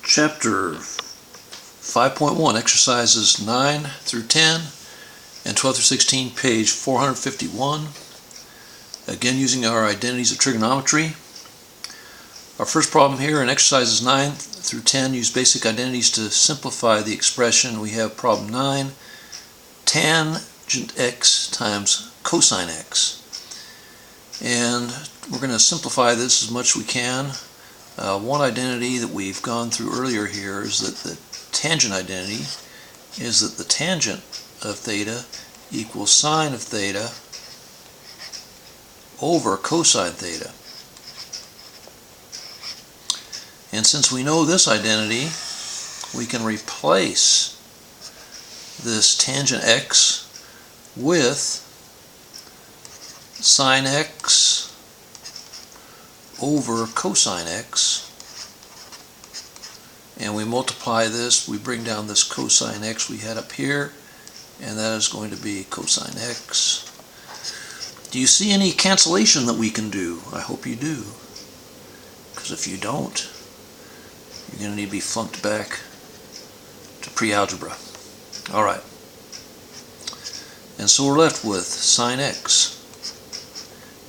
Chapter 5.1, exercises 9 through 10 and 12 through 16, page 451. Again, using our identities of trigonometry. Our first problem here in exercises 9 through 10 use basic identities to simplify the expression. We have problem 9, tangent x times cosine x. And we're going to simplify this as much as we can. One identity that we've gone through earlier here is that the tangent identity is that the tangent of theta equals sine of theta over cosine theta. And since we know this identity, we can replace this tangent x with sine x over cosine x, and we multiply this, we bring down this cosine x we had up here, and that is going to be cosine x. Do you see any cancellation that we can do? I hope you do, because if you don't, you're going to need to be flunked back to pre-algebra. Alright, and so we're left with sine x.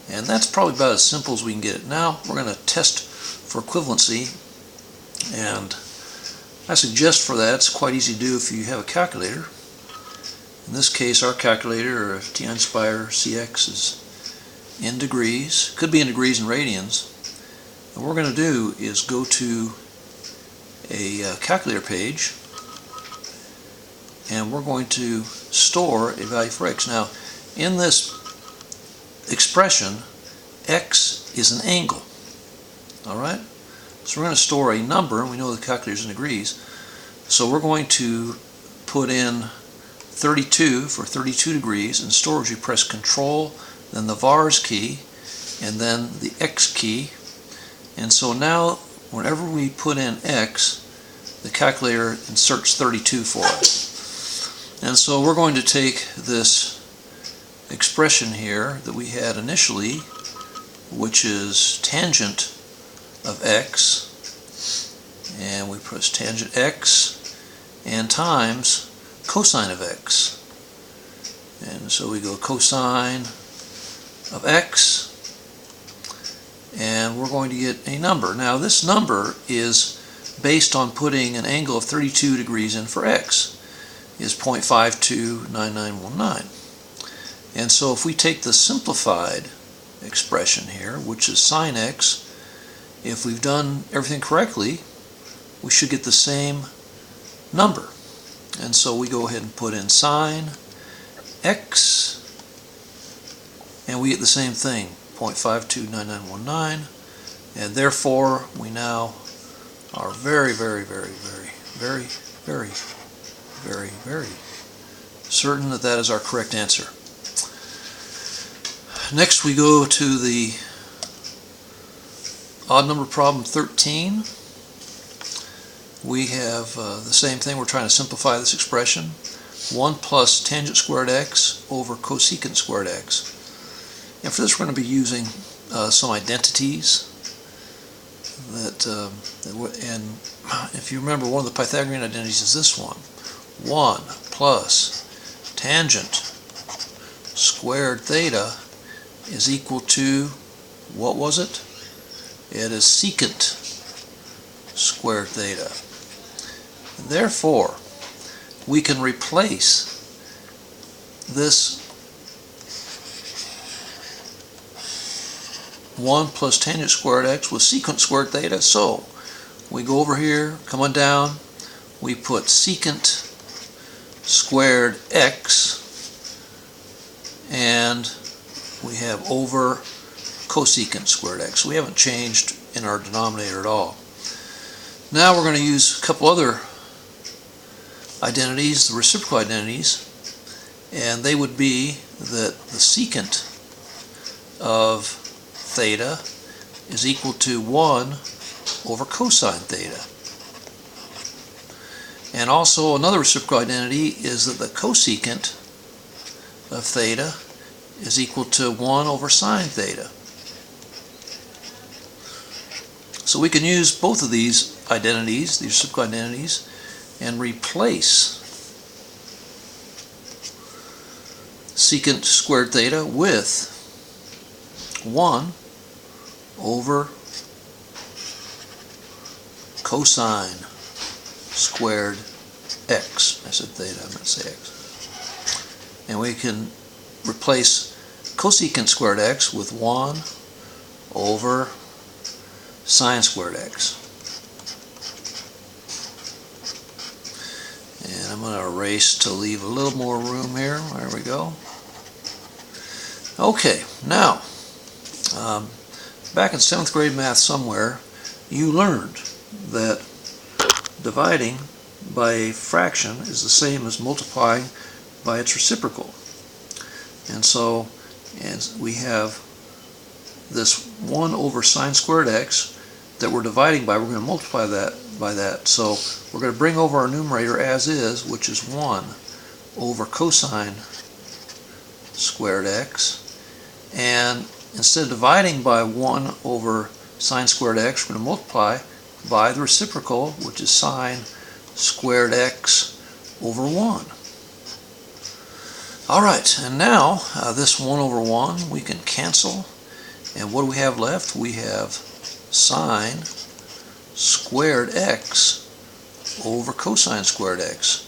And that's probably about as simple as we can get it. Now we're going to test for equivalency, and I suggest for that, it's quite easy to do if you have a calculator. In this case, our calculator, or T-inspire CX, is in degrees. Could be in degrees and radians. And what we're going to do is go to a calculator page, and we're going to store a value for x. Now, in this expression, x is an angle. Alright? So we're going to store a number, and we know the calculator is in degrees. So we're going to put in 32 for 32 degrees. In storage, you press Control, then the vars key, and then the x key. And so now, whenever we put in x, the calculator inserts 32 for us. And so we're going to take this expression here that we had initially, which is tangent of x, and we press tangent x and times cosine of x, and so we go cosine of x, and we're going to get a number. Now this number is based on putting an angle of 32 degrees in for x, is 0.529919. And so if we take the simplified expression here, which is sine x, if we've done everything correctly, we should get the same number. And so we go ahead and put in sine x, and we get the same thing, 0.529919, and therefore we now are very certain that that is our correct answer. Next we go to the odd number problem 13. We have the same thing. We're trying to simplify this expression. 1 plus tangent squared x over cosecant squared x. And for this we're going to be using some identities. And if you remember, one of the Pythagorean identities is this one. 1 plus tangent squared theta is equal to, what was it? It is secant squared theta. Therefore, we can replace this 1 plus tangent squared x with secant squared theta. So we go over here, come on down, we put secant squared x, and we have over cosecant squared x. So we haven't changed in our denominator at all. Now we're going to use a couple other identities, the reciprocal identities, and they would be that the secant of theta is equal to 1 over cosine theta. And also another reciprocal identity is that the cosecant of theta is equal to 1 over sine theta. So we can use both of these identities, these reciprocal identities, and replace secant squared theta with 1 over cosine squared x. I said theta, I meant to say x. And we can replace cosecant squared x with 1 over sine squared x. And I'm going to erase to leave a little more room here. There we go. Okay, now, back in 7th grade math somewhere, you learned that dividing by a fraction is the same as multiplying by its reciprocal. And so we have this 1 over sine squared x that we're dividing by. We're going to multiply that by that. So we're going to bring over our numerator as is, which is 1 over cosine squared x. And instead of dividing by 1 over sine squared x, we're going to multiply by the reciprocal, which is sine squared x over 1. Alright, and now this 1 over 1 we can cancel. And what do we have left? We have sine squared x over cosine squared x.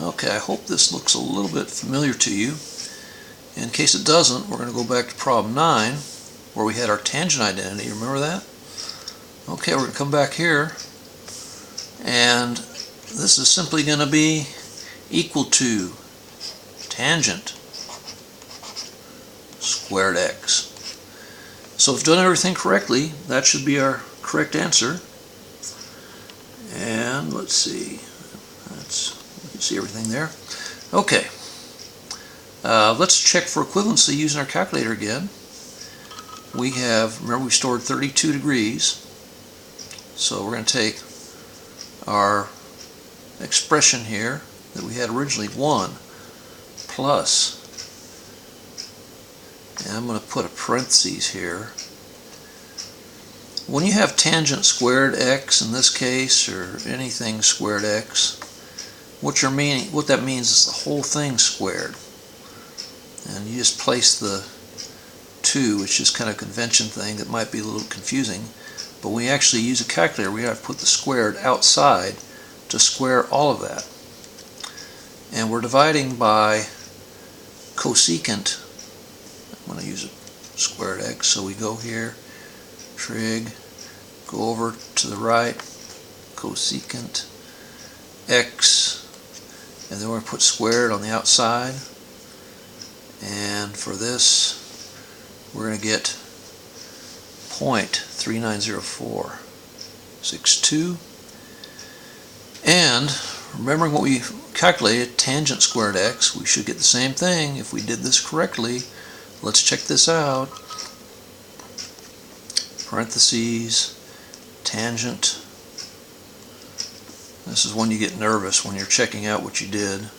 Okay, I hope this looks a little bit familiar to you. In case it doesn't, we're going to go back to problem 9, where we had our tangent identity. Remember that? Okay, we're going to come back here, and this is simply going to be equal to tangent squared x. So if we've done everything correctly, that should be our correct answer. And let's see, you can see everything there. Okay, let's check for equivalency using our calculator again. We have, remember we stored 32 degrees, so we're going to take our expression here that we had originally, 1 plus, and I'm going to put a parentheses here. When you have tangent squared x in this case, or anything squared x, what that means is the whole thing squared. And you just place the 2, which is kind of a convention thing that might be a little confusing. But when we actually use a calculator, we have to put the squared outside to square all of that. And we're dividing by cosecant. I'm going to use a squared x, so we go here, trig, go over to the right, cosecant x, and then we're going to put squared on the outside. And for this, we're going to get 0.390462. And remembering what we calculated, tangent squared x, we should get the same thing if we did this correctly. Let's check this out. Parentheses, tangent. This is when you get nervous, when you're checking out what you did.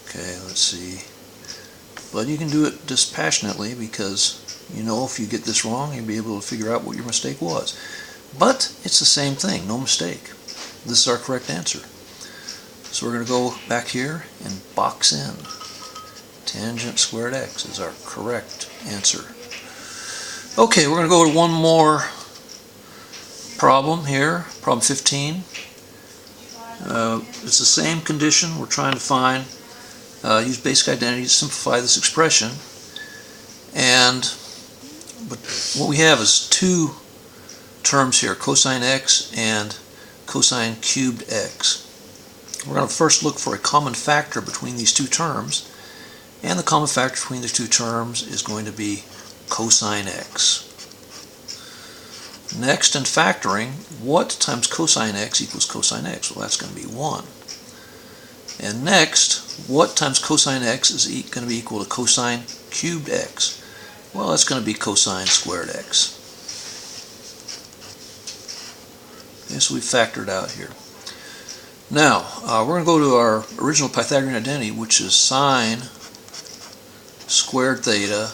Okay, let's see. But you can do it dispassionately, because you know if you get this wrong, you'll be able to figure out what your mistake was. But it's the same thing, no mistake. This is our correct answer. So we're going to go back here and box in. Tangent squared x is our correct answer. Okay, we're going to go to one more problem here, problem 15. It's the same condition. We're trying to find, use basic identity to simplify this expression. But what we have is two terms here, cosine x and cosine cubed x. We're going to first look for a common factor between these two terms, and the common factor between the two terms is going to be cosine x. Next, in factoring, what times cosine x equals cosine x? Well, that's going to be 1. And next, what times cosine x is going to be equal to cosine cubed x? Well, that's going to be cosine squared x. Okay, so we've factored out here. Now, we're going to go to our original Pythagorean identity, which is sine squared theta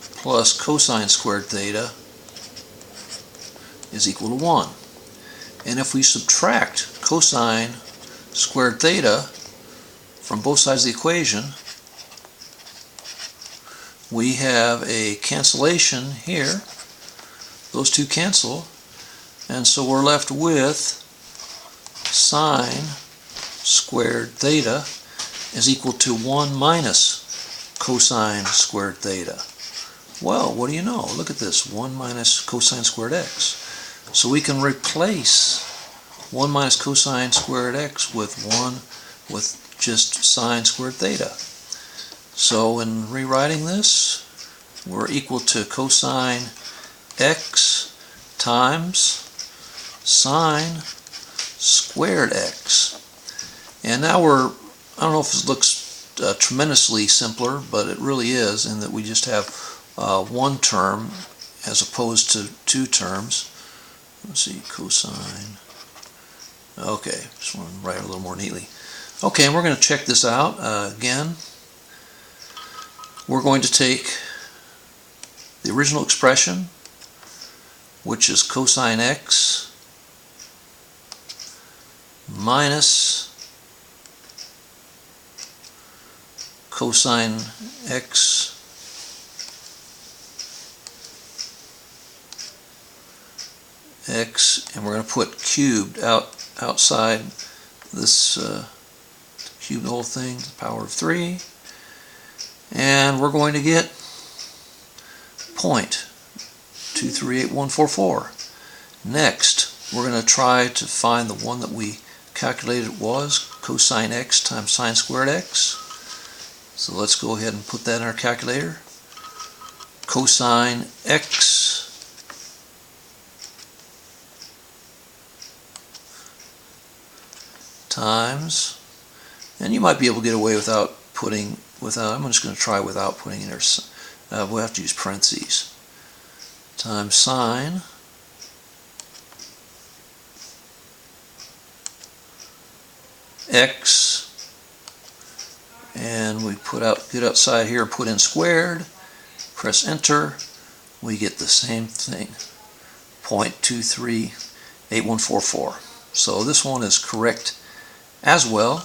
plus cosine squared theta is equal to 1. And if we subtract cosine squared theta from both sides of the equation, we have a cancellation here. Those two cancel, and so we're left with sine squared theta is equal to 1 minus cosine squared theta. Well, what do you know? Look at this, 1 minus cosine squared x. So we can replace 1 minus cosine squared x with just sine squared theta. So in rewriting this, we're equal to cosine x times sine squared x. And now I don't know if it looks tremendously simpler, but it really is, in that we just have one term as opposed to two terms. Let's see, cosine. Okay, just want to write it a little more neatly. Okay, and we're going to check this out again. We're going to take the original expression, which is cosine x minus cosine x and we're going to put cubed outside this cube the whole thing, the power of 3, and we're going to get 0.238144. Next, we're going to try to find the one that we calculated was cosine x times sine squared x. So let's go ahead and put that in our calculator. Cosine x times, and you might be able to get away I'm just going to try without putting in there, we'll have to use parentheses, times sine x, and we get outside here, put in squared, press enter, we get the same thing, 0.238144. So this one is correct as well.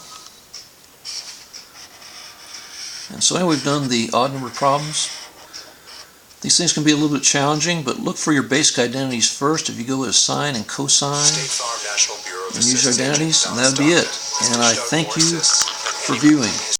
And so anyway, we've done the odd number problems. These things can be a little bit challenging, but look for your basic identities first. If you go with sine and cosine and use your identities, and that'll be it. And I thank you for viewing.